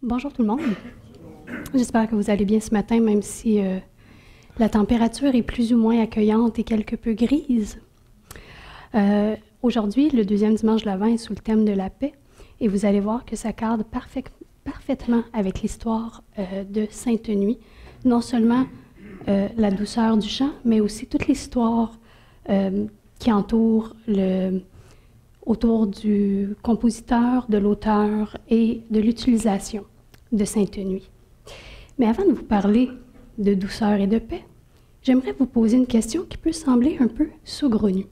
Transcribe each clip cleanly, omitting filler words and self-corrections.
Bonjour tout le monde. J'espère que vous allez bien ce matin, même si la température est plus ou moins accueillante et quelque peu grise. Aujourd'hui, le deuxième dimanche de l'Avent est sous le thème de la paix, et vous allez voir que ça cadre parfaitement avec l'histoire de Sainte-Nuit. Non seulement la douceur du chant, mais aussi toute l'histoire qui entoure autour du compositeur, de l'auteur et de l'utilisation de Sainte-Nuit. Mais avant de vous parler de douceur et de paix, j'aimerais vous poser une question qui peut sembler un peu saugrenue.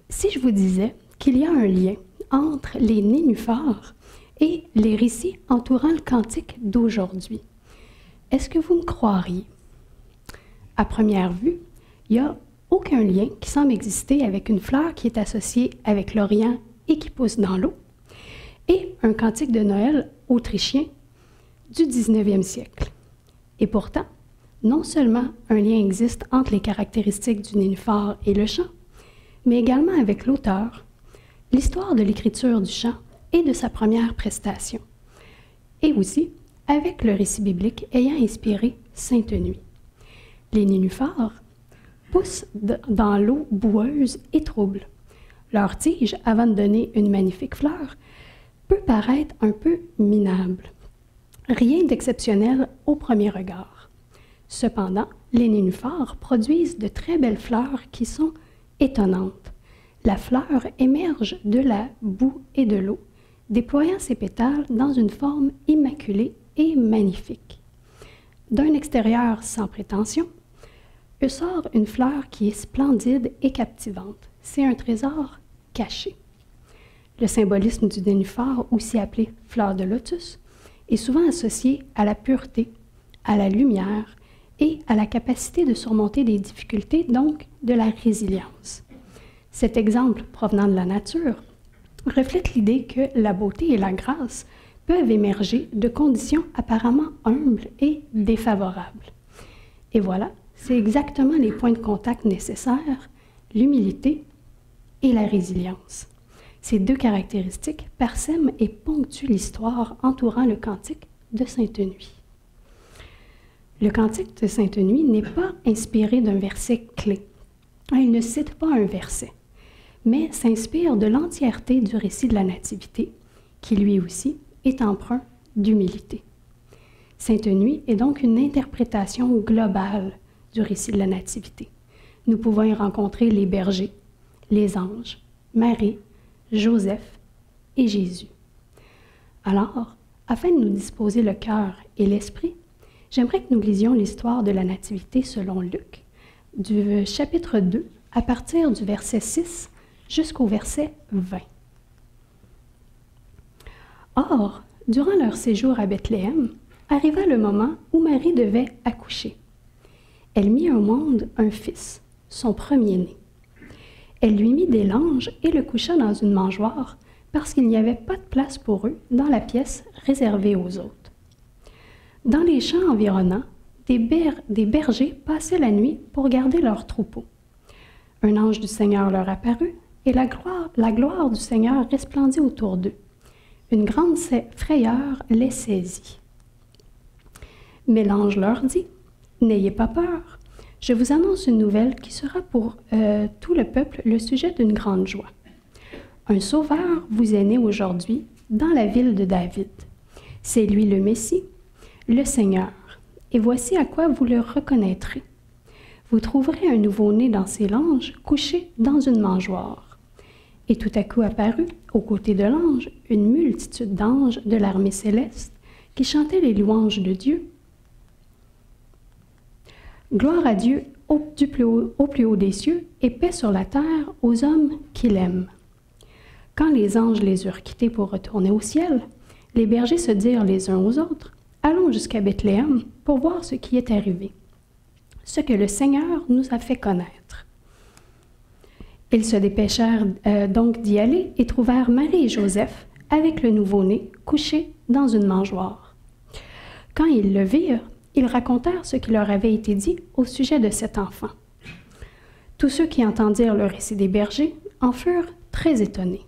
Si je vous disais qu'il y a un lien entre les nénuphars et les récits entourant le cantique d'aujourd'hui, est-ce que vous me croiriez? À première vue, il n'y a aucun lien qui semble exister avec une fleur qui est associée avec l'Orient et qui pousse dans l'eau, et un cantique de Noël autrichien du 19e siècle. Et pourtant, non seulement un lien existe entre les caractéristiques du nénuphar et le chant, mais également avec l'auteur, l'histoire de l'écriture du chant et de sa première prestation, et aussi avec le récit biblique ayant inspiré Sainte-Nuit. Les nénuphars poussent dans l'eau boueuse et trouble. Leur tige, avant de donner une magnifique fleur, peut paraître un peu minable. Rien d'exceptionnel au premier regard. Cependant, les nénuphars produisent de très belles fleurs qui sont étonnantes. La fleur émerge de la boue et de l'eau, déployant ses pétales dans une forme immaculée et magnifique. D'un extérieur sans prétention, sort une fleur qui est splendide et captivante. C'est un trésor caché. Le symbolisme du nénuphar, aussi appelé fleur de lotus, est souvent associé à la pureté, à la lumière et à la capacité de surmonter des difficultés, donc de la résilience. Cet exemple provenant de la nature reflète l'idée que la beauté et la grâce peuvent émerger de conditions apparemment humbles et défavorables. Et voilà, c'est exactement les points de contact nécessaires, l'humilité et la résilience. Ces deux caractéristiques parsèment et ponctuent l'histoire entourant le cantique de Sainte-Nuit. Le cantique de Sainte-Nuit n'est pas inspiré d'un verset clé. Il ne cite pas un verset, mais s'inspire de l'entièreté du récit de la Nativité, qui lui aussi est empreint d'humilité. Sainte-Nuit est donc une interprétation globale du récit de la Nativité. Nous pouvons y rencontrer les bergers, les anges, Marie, Joseph et Jésus. Alors, afin de nous disposer le cœur et l'esprit, j'aimerais que nous lisions l'histoire de la Nativité selon Luc, du chapitre 2, à partir du verset 6 jusqu'au verset 20. Or, durant leur séjour à Bethléem, arriva le moment où Marie devait accoucher. Elle mit au monde un fils, son premier-né. Elle lui mit des langes et le coucha dans une mangeoire parce qu'il n'y avait pas de place pour eux dans la pièce réservée aux autres. Dans les champs environnants, des bergers passaient la nuit pour garder leurs troupeaux. Un ange du Seigneur leur apparut et la gloire du Seigneur resplendit autour d'eux. Une grande frayeur les saisit. Mais l'ange leur dit: « N'ayez pas peur, je vous annonce une nouvelle qui sera pour tout le peuple le sujet d'une grande joie. Un sauveur vous est né aujourd'hui dans la ville de David. C'est lui le Messie, le Seigneur, et voici à quoi vous le reconnaîtrez. Vous trouverez un nouveau-né dans ses langes, couché dans une mangeoire. » Et tout à coup apparut, aux côtés de l'ange, une multitude d'anges de l'armée céleste qui chantaient les louanges de Dieu. Gloire à Dieu au plus haut des cieux et paix sur la terre aux hommes qu'il aime. Quand les anges les eurent quittés pour retourner au ciel, les bergers se dirent les uns aux autres: « Allons jusqu'à Bethléem pour voir ce qui est arrivé, ce que le Seigneur nous a fait connaître. » Ils se dépêchèrent donc d'y aller et trouvèrent Marie et Joseph avec le nouveau-né couché dans une mangeoire. Quand ils le virent, ils racontèrent ce qui leur avait été dit au sujet de cet enfant. Tous ceux qui entendirent le récit des bergers en furent très étonnés.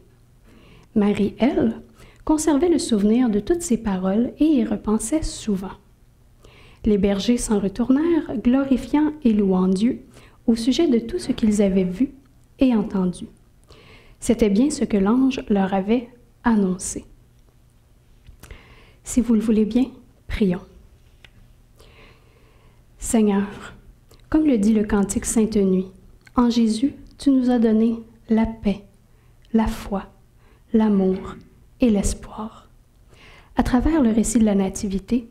Marie, elle, conservait le souvenir de toutes ces paroles et y repensait souvent. Les bergers s'en retournèrent, glorifiant et louant Dieu au sujet de tout ce qu'ils avaient vu et entendu. C'était bien ce que l'ange leur avait annoncé. Si vous le voulez bien, prions. Seigneur, comme le dit le cantique Sainte Nuit, en Jésus, tu nous as donné la paix, la foi, l'amour et l'espoir. À travers le récit de la Nativité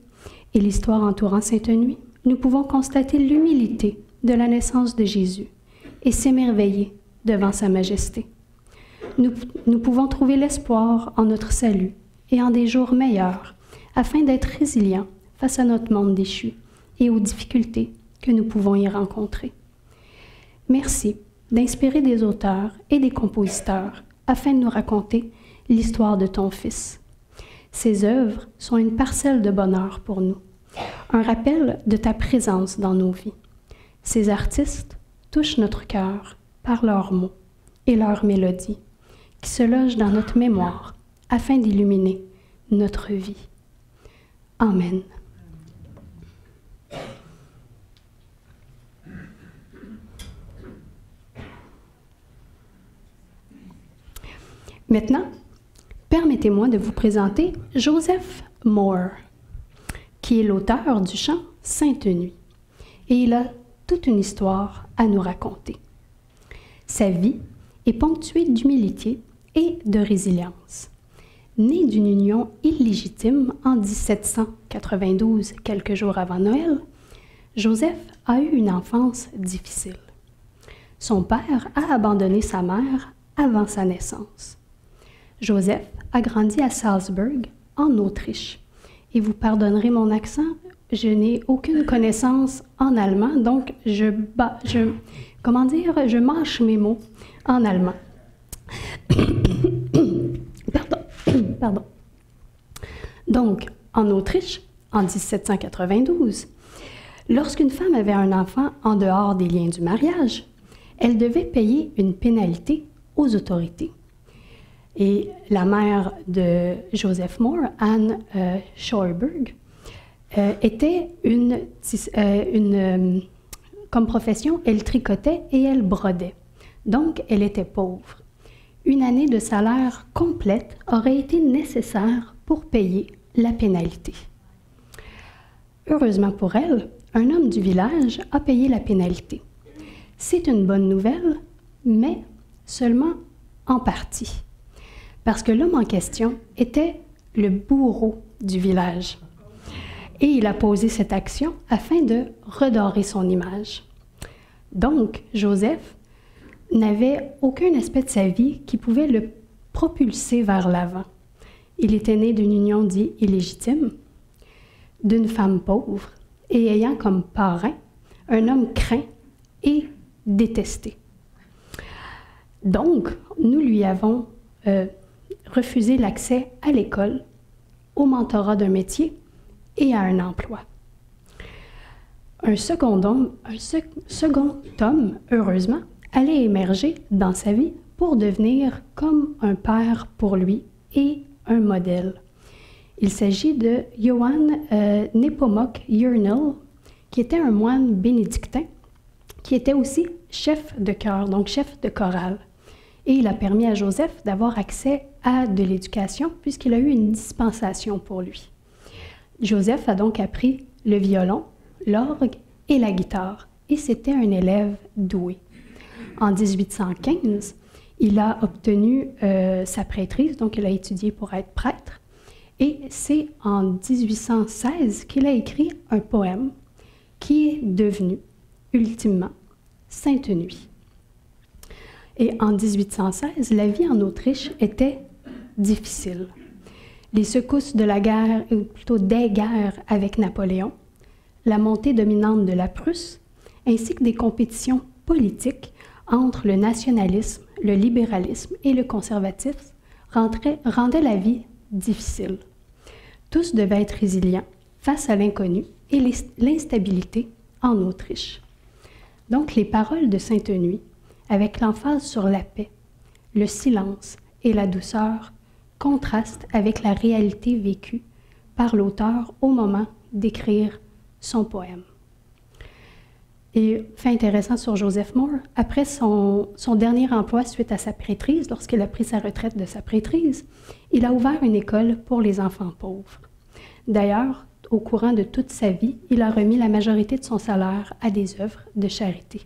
et l'histoire entourant Sainte Nuit, nous pouvons constater l'humilité de la naissance de Jésus et s'émerveiller devant sa majesté. Nous pouvons trouver l'espoir en notre salut et en des jours meilleurs, afin d'être résilients face à notre monde déchu et aux difficultés que nous pouvons y rencontrer. Merci d'inspirer des auteurs et des compositeurs afin de nous raconter l'histoire de ton Fils. Ces œuvres sont une parcelle de bonheur pour nous, un rappel de ta présence dans nos vies. Ces artistes touchent notre cœur par leurs mots et leurs mélodies, qui se logent dans notre mémoire afin d'illuminer notre vie. Amen. Maintenant, permettez-moi de vous présenter Joseph Moore, qui est l'auteur du chant Sainte Nuit, et il a toute une histoire à nous raconter. Sa vie est ponctuée d'humilité et de résilience. Né d'une union illégitime en 1792, quelques jours avant Noël, Joseph a eu une enfance difficile. Son père a abandonné sa mère avant sa naissance. Joseph a grandi à Salzburg, en Autriche. Et vous pardonnerez mon accent, je n'ai aucune connaissance en allemand, donc je mâche mes mots en allemand. Pardon. Donc, en Autriche, en 1792, lorsqu'une femme avait un enfant en dehors des liens du mariage, elle devait payer une pénalité aux autorités. Et la mère de Joseph Moore, Anne Schauerberg, était comme profession, elle tricotait et elle brodait. Donc, elle était pauvre. Une année de salaire complète aurait été nécessaire pour payer la pénalité. Heureusement pour elle, un homme du village a payé la pénalité. C'est une bonne nouvelle, mais seulement en partie. Parce que l'homme en question était le bourreau du village. Et il a posé cette action afin de redorer son image. Donc, Joseph n'avait aucun aspect de sa vie qui pouvait le propulser vers l'avant. Il était né d'une union dite illégitime, d'une femme pauvre et ayant comme parrain un homme craint et détesté. Donc, nous lui avons refusé l'accès à l'école, au mentorat d'un métier et à un emploi. Un second homme, heureusement, allait émerger dans sa vie pour devenir comme un père pour lui et un modèle. Il s'agit de Johann Nepomuk Urnel, qui était un moine bénédictin, qui était aussi chef de chœur, donc chef de chorale. Et il a permis à Joseph d'avoir accès à de l'éducation puisqu'il a eu une dispensation pour lui. Joseph a donc appris le violon, l'orgue et la guitare, et c'était un élève doué. En 1815, il a obtenu sa prêtrise, donc il a étudié pour être prêtre, et c'est en 1816 qu'il a écrit un poème qui est devenu, ultimement, Sainte Nuit. Et en 1816, la vie en Autriche était difficile. Les secousses de la guerre, ou plutôt des guerres avec Napoléon, la montée dominante de la Prusse, ainsi que des compétitions politiques entre le nationalisme, le libéralisme et le conservatisme rendaient la vie difficile. Tous devaient être résilients face à l'inconnu et l'instabilité en Autriche. Donc les paroles de Sainte Nuit, avec l'emphase sur la paix, le silence et la douceur, contraste avec la réalité vécue par l'auteur au moment d'écrire son poème. Et fait intéressant sur Joseph Moore, après son dernier emploi suite à sa prêtrise, lorsqu'il a pris sa retraite de sa prêtrise, il a ouvert une école pour les enfants pauvres. D'ailleurs, au courant de toute sa vie, il a remis la majorité de son salaire à des œuvres de charité.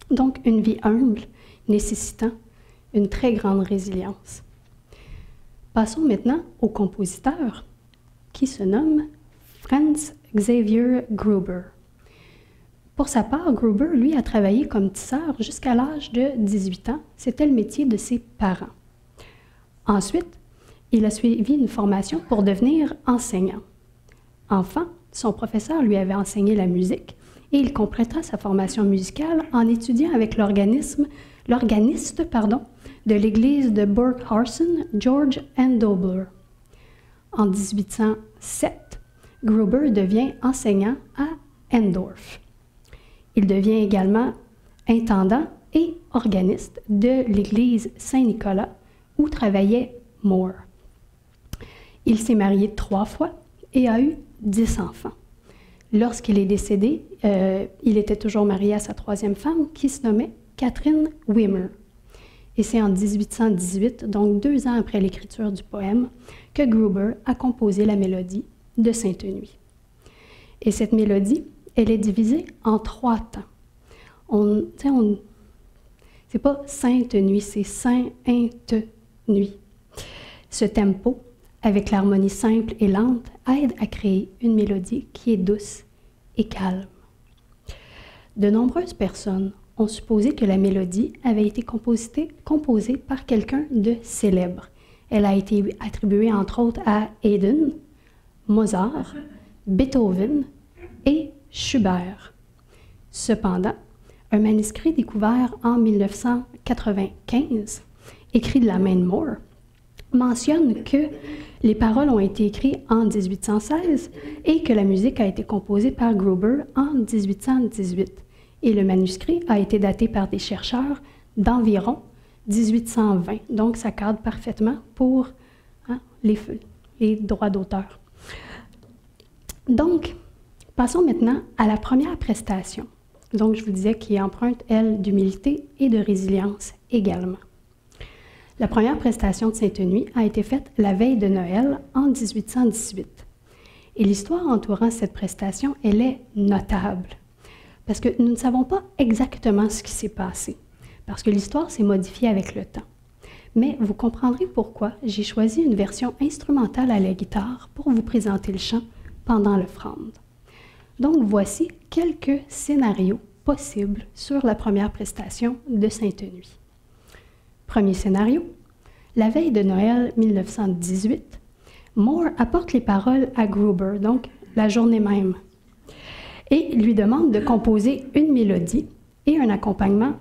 Donc, une vie humble, nécessitant une très grande résilience. Passons maintenant au compositeur, qui se nomme Franz Xaver Gruber. Pour sa part, Gruber, lui, a travaillé comme tisseur jusqu'à l'âge de 18 ans. C'était le métier de ses parents. Ensuite, il a suivi une formation pour devenir enseignant. Enfant, son professeur lui avait enseigné la musique et il compléta sa formation musicale en étudiant avec l'organiste de l'église de Burgharsen, George Dobler. En 1807, Gruber devient enseignant à Endorf. Il devient également intendant et organiste de l'église Saint-Nicolas où travaillait Moore. Il s'est marié 3 fois et a eu 10 enfants. Lorsqu'il est décédé, il était toujours marié à sa 3e femme qui se nommait Catherine Wimmer. Et c'est en 1818, donc 2 ans après l'écriture du poème, que Gruber a composé la mélodie de Sainte Nuit. Et cette mélodie, elle est divisée en 3 temps. C'est pas Sainte Nuit, c'est Sainte Nuit. Ce tempo, avec l'harmonie simple et lente, aide à créer une mélodie qui est douce et calme. De nombreuses personnes ont supposé que la mélodie avait été composée par quelqu'un de célèbre. Elle a été attribuée entre autres à Haydn, Mozart, Beethoven et Schubert. Cependant, un manuscrit découvert en 1995, écrit de la main de Moore, mentionne que les paroles ont été écrites en 1816 et que la musique a été composée par Gruber en 1818. Et le manuscrit a été daté par des chercheurs d'environ 1820. Donc, ça cadre parfaitement pour les droits d'auteur. Donc, passons maintenant à la première prestation. Donc, je vous disais qu'il emprunte, elle, d'humilité et de résilience également. La première prestation de Sainte Nuit a été faite la veille de Noël en 1818. Et l'histoire entourant cette prestation, elle est notable. Parce que nous ne savons pas exactement ce qui s'est passé, parce que l'histoire s'est modifiée avec le temps. Mais vous comprendrez pourquoi j'ai choisi une version instrumentale à la guitare pour vous présenter le chant pendant l'offrande. Donc voici quelques scénarios possibles sur la première prestation de Sainte Nuit. Premier scénario, la veille de Noël 1918, Moore apporte les paroles à Gruber, donc la journée même, et lui demande de composer une mélodie et un accompagnement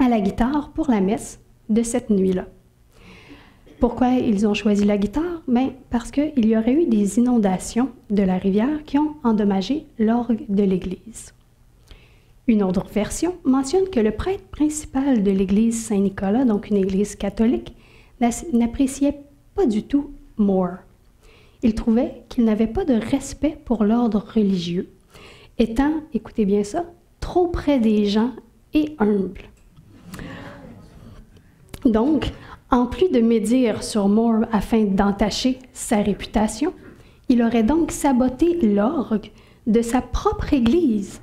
à la guitare pour la messe de cette nuit-là. Pourquoi ils ont choisi la guitare? Bien, parce qu'il y aurait eu des inondations de la rivière qui ont endommagé l'orgue de l'église. Une autre version mentionne que le prêtre principal de l'église Saint-Nicolas, donc une église catholique, n'appréciait pas du tout Moore. Il trouvait qu'il n'avait pas de respect pour l'ordre religieux, étant, écoutez bien ça, trop près des gens et humble. Donc, en plus de médire sur Moore afin d'entacher sa réputation, il aurait donc saboté l'orgue de sa propre église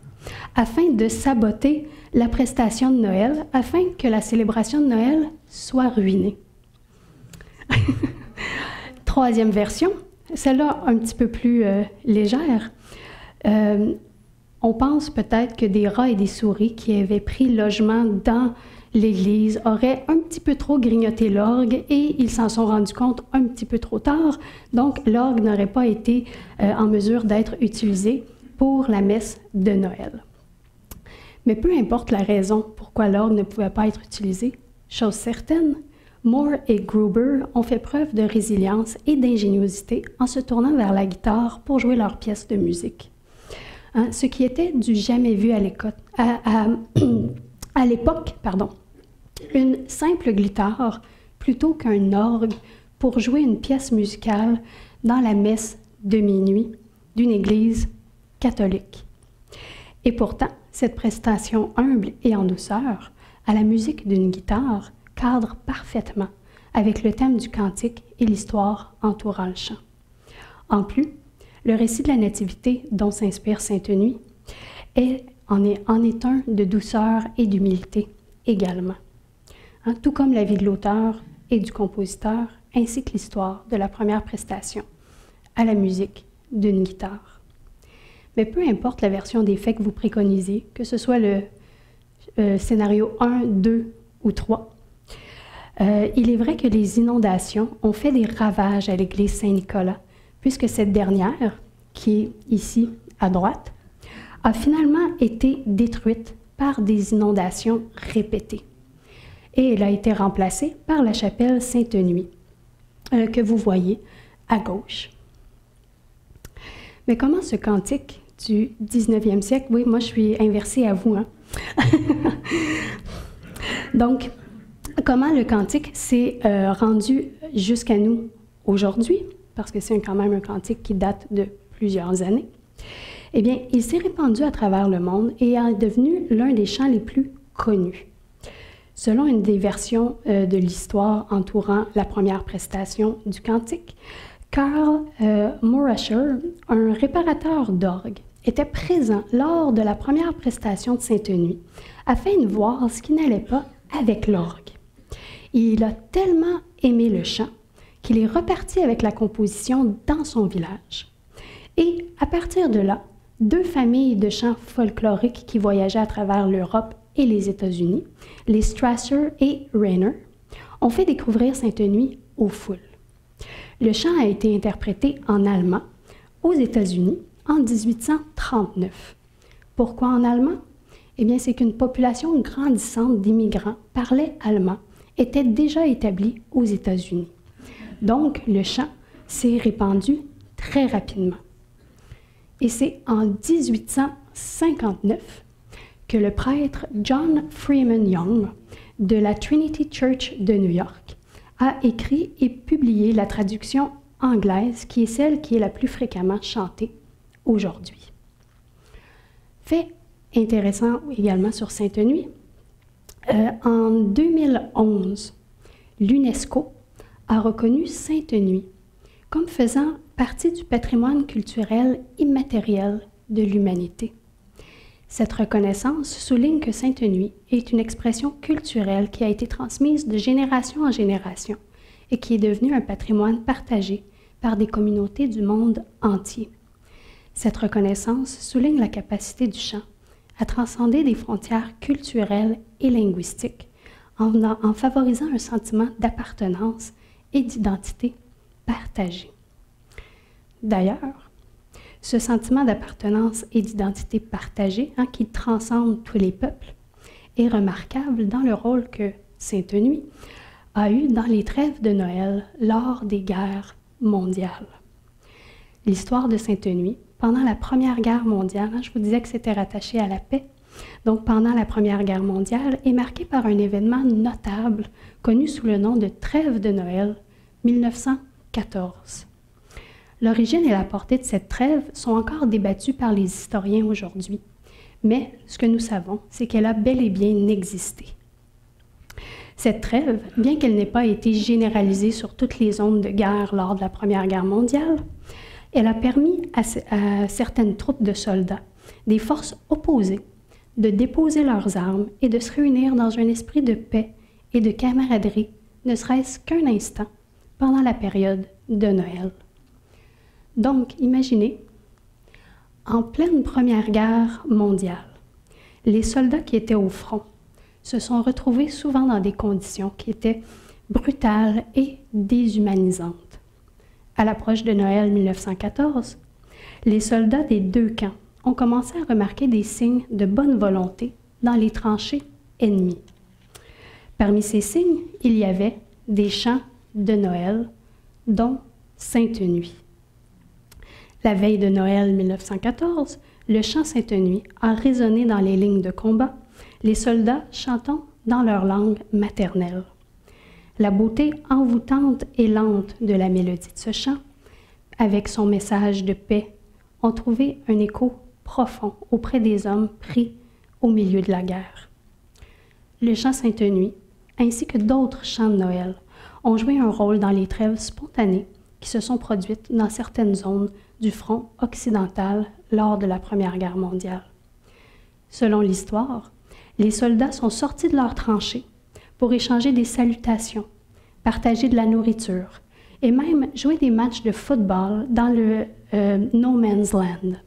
afin de saboter la prestation de Noël, afin que la célébration de Noël soit ruinée. Troisième version, celle-là un petit peu plus légère. On pense peut-être que des rats et des souris qui avaient pris logement dans l'église auraient un petit peu trop grignoté l'orgue et ils s'en sont rendus compte un petit peu trop tard. Donc, l'orgue n'aurait pas été en mesure d'être utilisé pour la messe de Noël. Mais peu importe la raison pourquoi l'orgue ne pouvait pas être utilisé, chose certaine, Moore et Gruber ont fait preuve de résilience et d'ingéniosité en se tournant vers la guitare pour jouer leurs pièces de musique. Ce qui était du jamais vu à l'époque, une simple guitare plutôt qu'un orgue pour jouer une pièce musicale dans la messe de minuit d'une église catholique. Et pourtant, cette prestation humble et en douceur, à la musique d'une guitare, cadre parfaitement avec le thème du cantique et l'histoire entourant le chant. En plus, le récit de la Nativité dont s'inspire Sainte Nuit en est un de douceur et d'humilité également, tout comme la vie de l'auteur et du compositeur, ainsi que l'histoire de la première prestation à la musique d'une guitare. Mais peu importe la version des faits que vous préconisez, que ce soit le scénario 1, 2 ou 3, il est vrai que les inondations ont fait des ravages à l'église Saint-Nicolas, puisque cette dernière, qui est ici à droite, a finalement été détruite par des inondations répétées. Et elle a été remplacée par la chapelle Sainte-Nuit, que vous voyez à gauche. Mais comment ce cantique du 19e siècle, oui, moi je suis inversée à vous, Donc, comment le cantique s'est rendu jusqu'à nous aujourd'hui, parce que c'est quand même un cantique qui date de plusieurs années, eh bien, il s'est répandu à travers le monde et est devenu l'un des chants les plus connus. Selon une des versions de l'histoire entourant la première prestation du cantique, Karl Morasher, un réparateur d'orgue, était présent lors de la première prestation de Sainte-Nuit afin de voir ce qui n'allait pas avec l'orgue. Il a tellement aimé le chant qu'il est reparti avec la composition dans son village. Et à partir de là, 2 familles de chants folkloriques qui voyageaient à travers l'Europe et les États-Unis, les Strasser et Rainer, ont fait découvrir Sainte-Nuit aux foules. Le chant a été interprété en allemand aux États-Unis en 1839. Pourquoi en allemand? Eh bien, c'est qu'une population grandissante d'immigrants parlait allemand était déjà établie aux États-Unis. Donc, le chant s'est répandu très rapidement. Et c'est en 1859 que le prêtre John Freeman Young de la Trinity Church de New York a écrit et publié la traduction anglaise qui est celle qui est la plus fréquemment chantée aujourd'hui. Fait intéressant également sur Sainte-Nuit, en 2011, l'UNESCO a reconnu Sainte-Nuit comme faisant partie du patrimoine culturel immatériel de l'humanité. Cette reconnaissance souligne que Sainte-Nuit est une expression culturelle qui a été transmise de génération en génération et qui est devenue un patrimoine partagé par des communautés du monde entier. Cette reconnaissance souligne la capacité du chant à transcender des frontières culturelles et linguistiques en favorisant un sentiment d'appartenance et d'identité partagée. D'ailleurs, ce sentiment d'appartenance et d'identité partagée, qui transcende tous les peuples, est remarquable dans le rôle que Sainte-Nuit a eu dans les trêves de Noël lors des guerres mondiales. L'histoire de Sainte-Nuit, pendant la Première Guerre mondiale, je vous disais que c'était rattaché à la paix, donc pendant la Première Guerre mondiale, est marquée par un événement notable connu sous le nom de Trêve de Noël 1914. L'origine et la portée de cette trêve sont encore débattues par les historiens aujourd'hui, mais ce que nous savons, c'est qu'elle a bel et bien existé. Cette trêve, bien qu'elle n'ait pas été généralisée sur toutes les zones de guerre lors de la Première Guerre mondiale, elle a permis à certaines troupes de soldats, des forces opposées, de déposer leurs armes et de se réunir dans un esprit de paix et de camaraderie, ne serait-ce qu'un instant, pendant la période de Noël. Donc, imaginez, en pleine Première Guerre mondiale, les soldats qui étaient au front se sont retrouvés souvent dans des conditions qui étaient brutales et déshumanisantes. À l'approche de Noël 1914, les soldats des 2 camps ont commencé à remarquer des signes de bonne volonté dans les tranchées ennemies. Parmi ces signes, il y avait des chants de Noël, dont Sainte-Nuit. La veille de Noël 1914, le chant Sainte-Nuit a résonné dans les lignes de combat, les soldats chantant dans leur langue maternelle. La beauté envoûtante et lente de la mélodie de ce chant, avec son message de paix, ont trouvé un écho profond auprès des hommes pris au milieu de la guerre. Le chant Sainte Nuit, ainsi que d'autres chants de Noël, ont joué un rôle dans les trêves spontanées qui se sont produites dans certaines zones du front occidental lors de la Première Guerre mondiale. Selon l'histoire, les soldats sont sortis de leurs tranchées pour échanger des salutations, partager de la nourriture et même jouer des matchs de football dans le No Man's Land.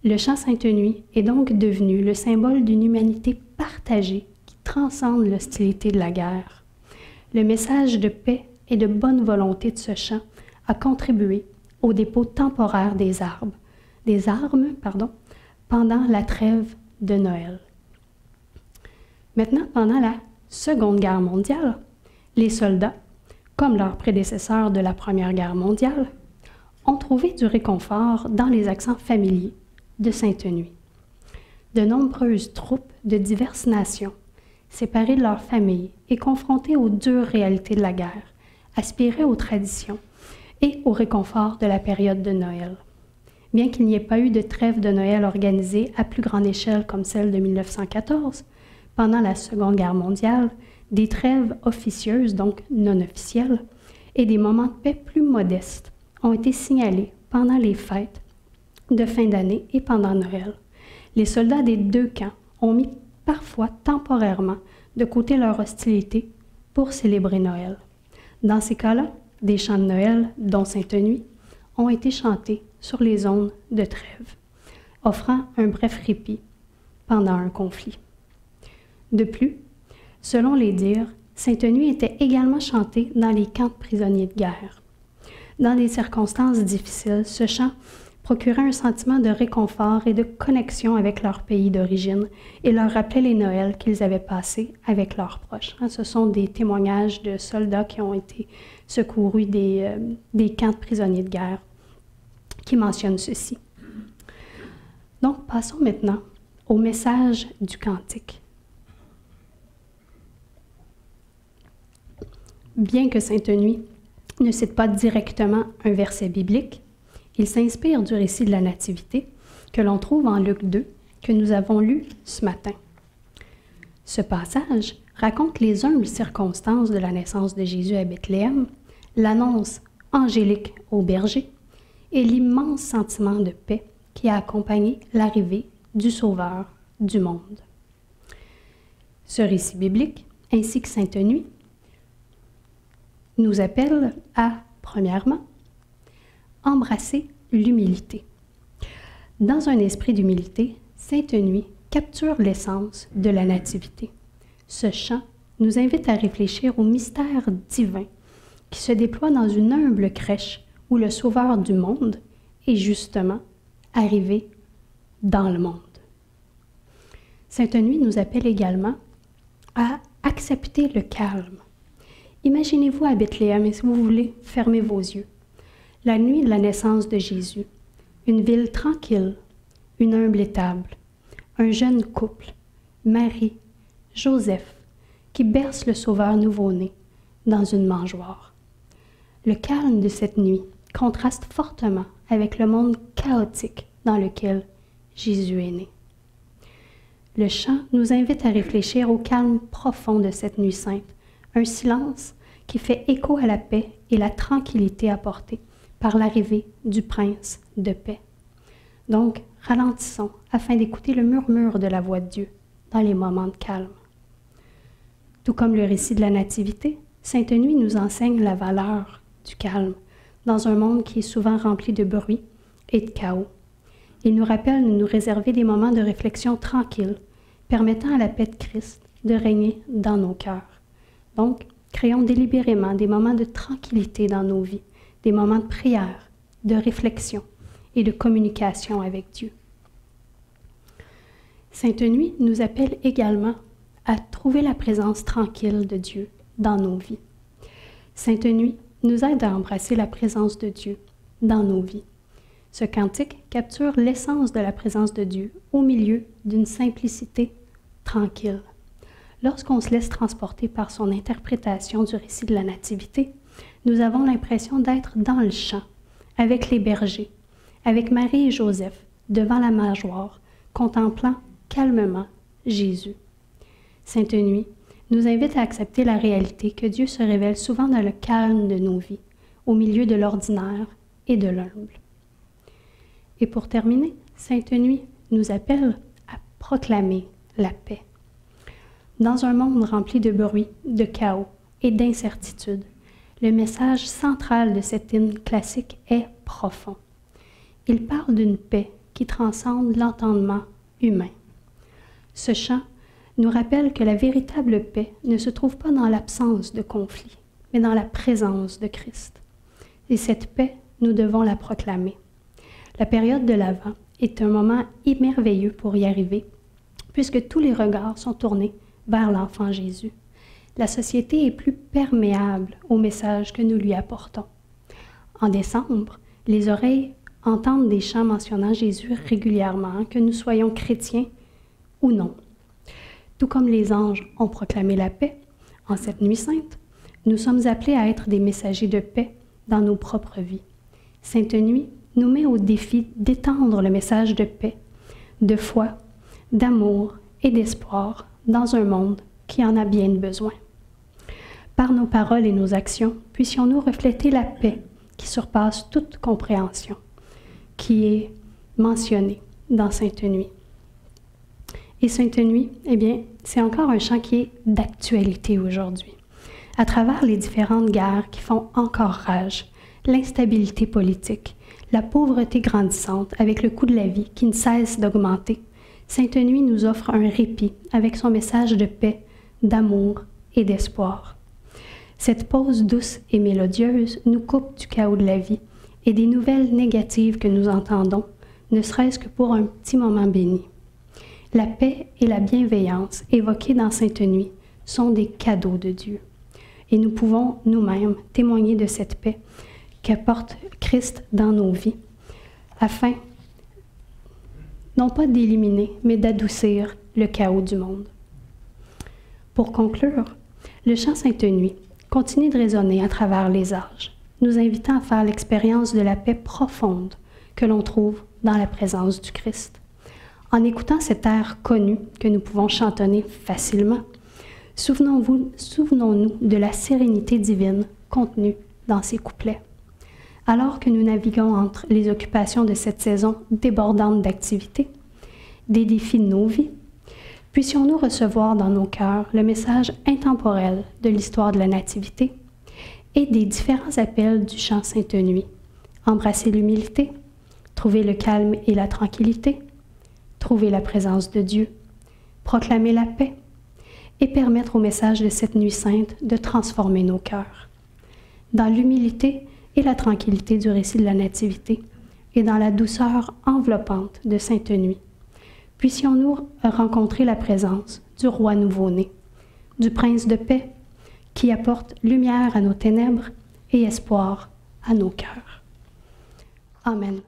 Le chant Sainte Nuit est donc devenu le symbole d'une humanité partagée qui transcende l'hostilité de la guerre. Le message de paix et de bonne volonté de ce chant a contribué au dépôt temporaire des armes, pendant la trêve de Noël. Maintenant, pendant la Seconde Guerre mondiale, les soldats, comme leurs prédécesseurs de la Première Guerre mondiale, ont trouvé du réconfort dans les accents familiers de Sainte Nuit. De nombreuses troupes de diverses nations, séparées de leurs familles et confrontées aux dures réalités de la guerre, aspiraient aux traditions et au réconfort de la période de Noël. Bien qu'il n'y ait pas eu de trêve de Noël organisée à plus grande échelle comme celle de 1914, pendant la Seconde Guerre mondiale, des trêves officieuses, donc non officielles, et des moments de paix plus modestes ont été signalés pendant les fêtes de fin d'année et pendant Noël. Les soldats des deux camps ont mis parfois temporairement de côté leur hostilité pour célébrer Noël. Dans ces cas-là, des chants de Noël, dont Sainte Nuit, ont été chantés sur les zones de trêve, offrant un bref répit pendant un conflit. De plus, selon les dires, Sainte Nuit était également chantée dans les camps de prisonniers de guerre. Dans des circonstances difficiles, ce chant procurait un sentiment de réconfort et de connexion avec leur pays d'origine et leur rappelait les Noëls qu'ils avaient passés avec leurs proches. Ce sont des témoignages de soldats qui ont été secourus des camps de prisonniers de guerre qui mentionnent ceci. Donc, passons maintenant au message du cantique. Bien que Sainte Nuit ne cite pas directement un verset biblique, il s'inspire du récit de la Nativité que l'on trouve en Luc 2, que nous avons lu ce matin. Ce passage raconte les humbles circonstances de la naissance de Jésus à Bethléem, l'annonce angélique aux bergers et l'immense sentiment de paix qui a accompagné l'arrivée du Sauveur du monde. Ce récit biblique, ainsi que Sainte Nuit, nous appelle à, premièrement, embrasser l'humilité. Dans un esprit d'humilité, Sainte Nuit capture l'essence de la Nativité. Ce chant nous invite à réfléchir au mystère divin qui se déploie dans une humble crèche où le Sauveur du monde est justement arrivé dans le monde. Sainte Nuit nous appelle également à accepter le calme. Imaginez-vous à Bethléem et si vous voulez, fermez vos yeux. La nuit de la naissance de Jésus, une ville tranquille, une humble étable, un jeune couple, Marie, Joseph, qui berce le Sauveur nouveau-né dans une mangeoire. Le calme de cette nuit contraste fortement avec le monde chaotique dans lequel Jésus est né. Le chant nous invite à réfléchir au calme profond de cette nuit sainte, un silence qui fait écho à la paix et la tranquillité apportée par l'arrivée du prince de paix. Donc, ralentissons afin d'écouter le murmure de la voix de Dieu dans les moments de calme. Tout comme le récit de la Nativité, Sainte Nuit nous enseigne la valeur du calme dans un monde qui est souvent rempli de bruit et de chaos. Il nous rappelle de nous réserver des moments de réflexion tranquilles, permettant à la paix de Christ de régner dans nos cœurs. Donc, créons délibérément des moments de tranquillité dans nos vies, des moments de prière, de réflexion et de communication avec Dieu. Sainte Nuit nous appelle également à trouver la présence tranquille de Dieu dans nos vies. Sainte Nuit nous aide à embrasser la présence de Dieu dans nos vies. Ce cantique capture l'essence de la présence de Dieu au milieu d'une simplicité tranquille. lorsqu'on se laisse transporter par son interprétation du récit de la Nativité, nous avons l'impression d'être dans le champ, avec les bergers, avec Marie et Joseph, devant la mangeoire, contemplant calmement Jésus. Sainte Nuit nous invite à accepter la réalité que Dieu se révèle souvent dans le calme de nos vies, au milieu de l'ordinaire et de l'humble. Et pour terminer, Sainte Nuit nous appelle à proclamer la paix. Dans un monde rempli de bruit, de chaos et d'incertitude, le message central de cet hymne classique est profond. Il parle d'une paix qui transcende l'entendement humain. Ce chant nous rappelle que la véritable paix ne se trouve pas dans l'absence de conflit, mais dans la présence de Christ. Et cette paix, nous devons la proclamer. La période de l'Avent est un moment merveilleux pour y arriver, puisque tous les regards sont tournés vers l'enfant Jésus. La société est plus perméable au message que nous lui apportons. En décembre, les oreilles entendent des chants mentionnant Jésus régulièrement, que nous soyons chrétiens ou non. Tout comme les anges ont proclamé la paix, en cette nuit sainte, nous sommes appelés à être des messagers de paix dans nos propres vies. Sainte Nuit nous met au défi d'étendre le message de paix, de foi, d'amour et d'espoir dans un monde qui en a bien besoin. Par nos paroles et nos actions, puissions-nous refléter la paix qui surpasse toute compréhension, qui est mentionnée dans Sainte Nuit. Et Sainte Nuit, eh bien, c'est encore un chant qui est d'actualité aujourd'hui. À travers les différentes guerres qui font encore rage, l'instabilité politique, la pauvreté grandissante avec le coût de la vie qui ne cesse d'augmenter, Sainte Nuit nous offre un répit avec son message de paix, d'amour et d'espoir. Cette pause douce et mélodieuse nous coupe du chaos de la vie et des nouvelles négatives que nous entendons, ne serait-ce que pour un petit moment béni. La paix et la bienveillance évoquées dans Sainte Nuit sont des cadeaux de Dieu. Et nous pouvons nous-mêmes témoigner de cette paix qu'apporte Christ dans nos vies, afin non pas d'éliminer, mais d'adoucir le chaos du monde. Pour conclure, le chant Sainte Nuit continue de résonner à travers les âges, nous invitant à faire l'expérience de la paix profonde que l'on trouve dans la présence du Christ. En écoutant cet air connu que nous pouvons chantonner facilement, souvenons-nous de la sérénité divine contenue dans ces couplets. Alors que nous naviguons entre les occupations de cette saison débordante d'activités, des défis de nos vies, puissions-nous recevoir dans nos cœurs le message intemporel de l'histoire de la Nativité et des différents appels du chant Sainte Nuit. Embrasser l'humilité, trouver le calme et la tranquillité, trouver la présence de Dieu, proclamer la paix et permettre au message de cette nuit sainte de transformer nos cœurs. Dans l'humilité et la tranquillité du récit de la Nativité et dans la douceur enveloppante de Sainte Nuit, puissions-nous rencontrer la présence du Roi nouveau-né, du Prince de paix, qui apporte lumière à nos ténèbres et espoir à nos cœurs. Amen.